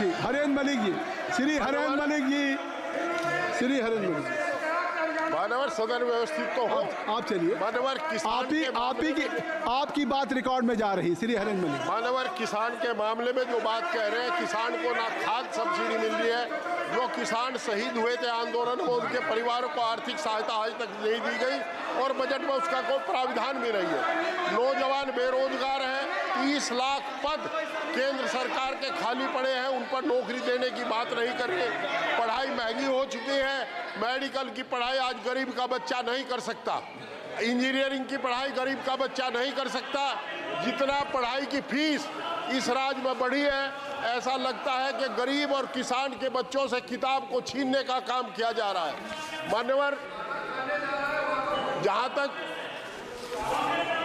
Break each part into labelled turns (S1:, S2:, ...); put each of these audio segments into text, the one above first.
S1: जी, हरेंद्र मलिक जी, श्री हरेंद्र मलिक जी, श्री हरेंद्र मलिक जी,
S2: मानवर सदन व्यवस्थित तो हो।
S1: आप चलिए।
S2: मानवर
S1: आपकी बात रिकॉर्ड में जा रही, श्री हरेंद्र मलिक।
S2: मानवर किसान के मामले में जो बात कह रहे हैं, किसान को ना खाद सब्सिडी मिल रही है, जो किसान शहीद हुए थे आंदोलन में उनके परिवारों को आर्थिक सहायता आज तक नहीं दी गई और बजट में उसका कोई प्राविधान भी नहीं है। नौजवान बेरोजगार हैं, 30 लाख पद केंद्र सरकार के खाली पड़े हैं, उन पर नौकरी देने की बात नहीं कर रहे। पढ़ाई महंगी हो चुकी है, मेडिकल की पढ़ाई आज गरीब का बच्चा नहीं कर सकता, इंजीनियरिंग की पढ़ाई गरीब का बच्चा नहीं कर सकता। जितना पढ़ाई की फीस इस राज्य में बढ़ी है, ऐसा लगता है कि गरीब और किसान के बच्चों से किताब को छीनने का काम किया जा रहा है। मान्यवर, जहां तक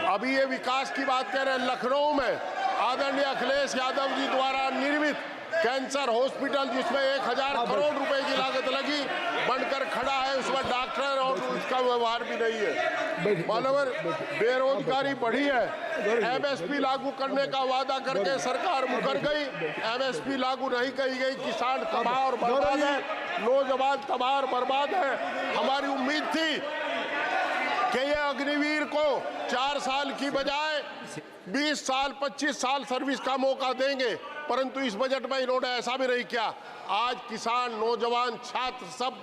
S2: अभी ये विकास की बात कह रहे हैं, लखनऊ में आदरणीय अखिलेश यादव जी द्वारा निर्मित कैंसर हॉस्पिटल, जिसमें 1000 करोड़ रुपए की लागत लगी, बनकर खड़ा है, उसमें डॉक्टर और उसका व्यवहार भी नहीं है। मानवर, बेरोजगारी बढ़ी है, एमएसपी लागू करने का वादा करके सरकार मुकर गई, एमएसपी लागू नहीं की गई, किसान तबाह और बर्बाद है, नौजवान तबाह और बर्बाद है। हमारी उम्मीद थी कि ये अग्निवीर को 4 साल की बजाय 20 साल 25 साल सर्विस का मौका देंगे, परंतु इस बजट में इन्होंने ऐसा भी नहीं किया। आज किसान, नौजवान, छात्र सब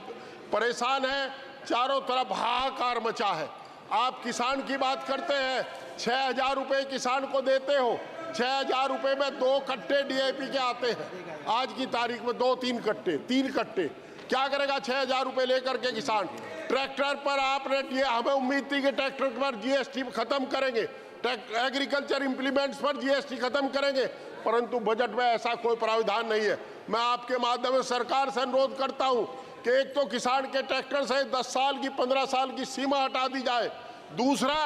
S2: परेशान हैं, चारों तरफ हाहाकार मचा है। आप किसान की बात करते हैं, 6000 रुपए किसान को देते हो, 6000 रुपए में 2 कट्टे डीएपी के आते हैं। आज की तारीख में 2-3 कट्टे, 3 कट्टे, क्या करेगा 6000 रुपए लेकर के किसान? ट्रैक्टर पर आपने, हमें उम्मीद थी कि ट्रैक्टर पर जीएसटी खत्म करेंगे, एग्रीकल्चर इंप्लीमेंट्स पर जीएसटी खत्म करेंगे, परंतु बजट में ऐसा कोई प्राविधान नहीं है। मैं आपके माध्यम से सरकार से अनुरोध करता हूं कि एक तो किसान के ट्रैक्टर से 10 साल की 15 साल की सीमा हटा दी जाए, दूसरा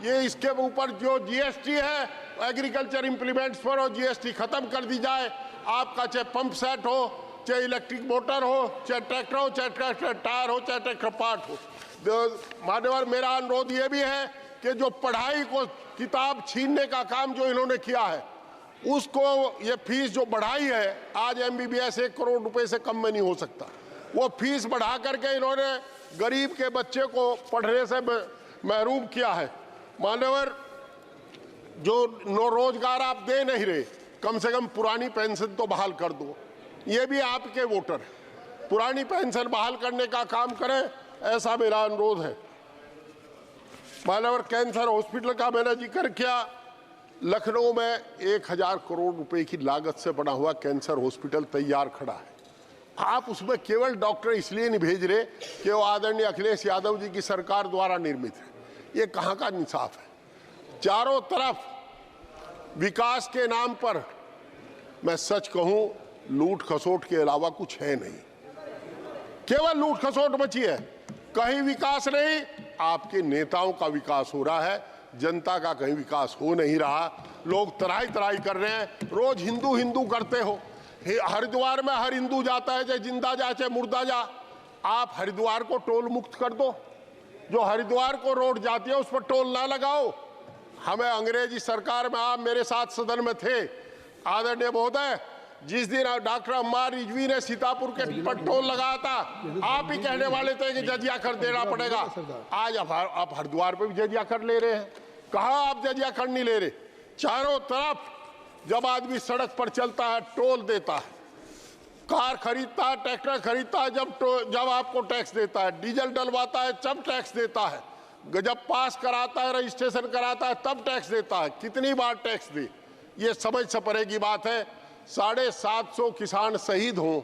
S2: ये इसके ऊपर जो जीएसटी है एग्रीकल्चर इंप्लीमेंट्स पर और जीएसटी खत्म कर दी जाए। आपका चाहे पंप सेट हो, चाहे इलेक्ट्रिक मोटर हो, चाहे ट्रैक्टर हो, चाहे ट्रैक्टर टायर हो, चाहे ट्रैक्टर पार्ट हो। मान्यवर, मेरा अनुरोध ये भी है कि जो पढ़ाई को किताब छीनने का काम जो इन्होंने किया है, उसको, ये फीस जो बढ़ाई है, आज एमबीबीएस 1 करोड़ रुपए से कम में नहीं हो सकता, वो फीस बढ़ा करके इन्होंने गरीब के बच्चे को पढ़ने से महरूम किया है। मान्यवर, जो रोजगार आप दे नहीं रहे, कम से कम पुरानी पेंशन तो बहाल कर दो, ये भी आपके वोटर हैं, पुरानी पेंशन बहाल करने का काम करें, ऐसा मेरा अनुरोध है। मान्यवर, कैंसर हॉस्पिटल का मैंने जिक्र किया, लखनऊ में 1000 करोड़ रुपए की लागत से बना हुआ कैंसर हॉस्पिटल तैयार खड़ा है। आप उसमें केवल डॉक्टर इसलिए नहीं भेज रहे कि वो आदरणीय अखिलेश यादव जी की सरकार द्वारा निर्मित है। ये कहाँ का इंसाफ है? चारों तरफ विकास के नाम पर, मैं सच कहूं, लूट खसोट के अलावा कुछ है नहीं, केवल लूट खसोट मची है, कहीं विकास नहीं। आपके नेताओं का विकास हो रहा है, जनता का कहीं विकास हो नहीं रहा। लोग तराई तराई कर रहे हैं, रोज हिंदू हिंदू करते हो। हरिद्वार में हर हिंदू जाता है, चाहे जिंदा जा चाहे मुर्दा जा। आप हरिद्वार को टोल मुक्त कर दो, जो हरिद्वार को रोड जाती है उस पर टोल ना लगाओ। हमें अंग्रेजी सरकार में, आप मेरे साथ सदन में थे आदरणीय महोदय, जिस दिन डॉक्टर अम्मार रिजवी ने सीतापुर के पर टोल लगाया था, आप ही कहने वाले थे कि जजिया कर देना पड़ेगा। आज आप हरिद्वार पे भी जजिया कर ले रहे हैं। कहाँ आप जजिया कर नहीं ले रहे? चारों तरफ जब आदमी सड़क पर चलता है टोल देता है, कार खरीदता है, ट्रैक्टर खरीदता है, जब आपको टैक्स देता है, डीजल डलवाता है जब टैक्स देता है, जब पास कराता है, रजिस्ट्रेशन कराता है तब टैक्स देता है। कितनी बार टैक्स दे? ये समझ से परे की बात है। 750 किसान शहीद हों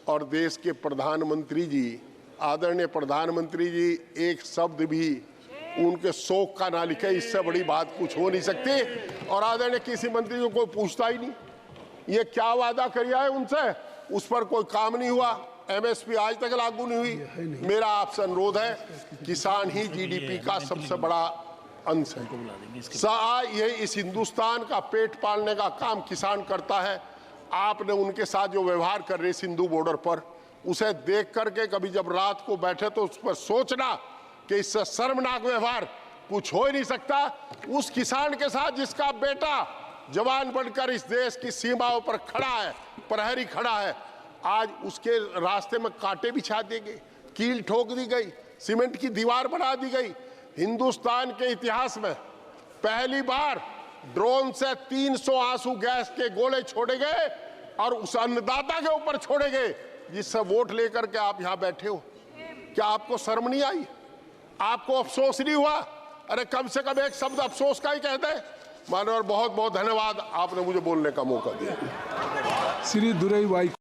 S2: और देश के प्रधानमंत्री जी, आदरणीय प्रधानमंत्री जी, एक शब्द भी उनके शोक का ना लिखे, इससे बड़ी बात कुछ हो नहीं सकती। और आदरणीय किसी मंत्री को कोई पूछता ही नहीं, ये क्या वादा किया है उनसे, उस पर कोई काम नहीं हुआ। एमएसपी आज तक लागू नहीं हुई। मेरा आपसे अनुरोध है, किसान ही जीडीपी का सबसे बड़ा अंश है। ये इस हिंदुस्तान का पेट पालने का काम किसान करता है। आपने उनके साथ जो व्यवहार कर रहे सिंधु बॉर्डर पर, उसे देख करके कभी जब रात को बैठे तो उस पर सोचना कि इससे शर्मनाक व्यवहार कुछ हो ही नहीं सकता। उस किसान के साथ जिसका बेटा जवान बनकर इस देश की सीमाओं पर खड़ा है, प्रहरी खड़ा है, आज उसके रास्ते में कांटे बिछा दिए गए, कील ठोक दी गई, सीमेंट की दीवार बना दी गई। हिंदुस्तान के इतिहास में पहली बार ड्रोन से 300 आंसू गैस के गोले छोड़े गए और उस अन्नदाता के ऊपर छोड़े गए जिससे वोट लेकर के आप यहां बैठे हो। क्या आपको शर्म नहीं आई? आपको अफसोस नहीं हुआ? अरे कम से कम एक शब्द अफसोस का ही कह दे। माननीय, बहुत बहुत धन्यवाद, आपने मुझे बोलने का मौका दिया।
S1: श्री दुरई वाई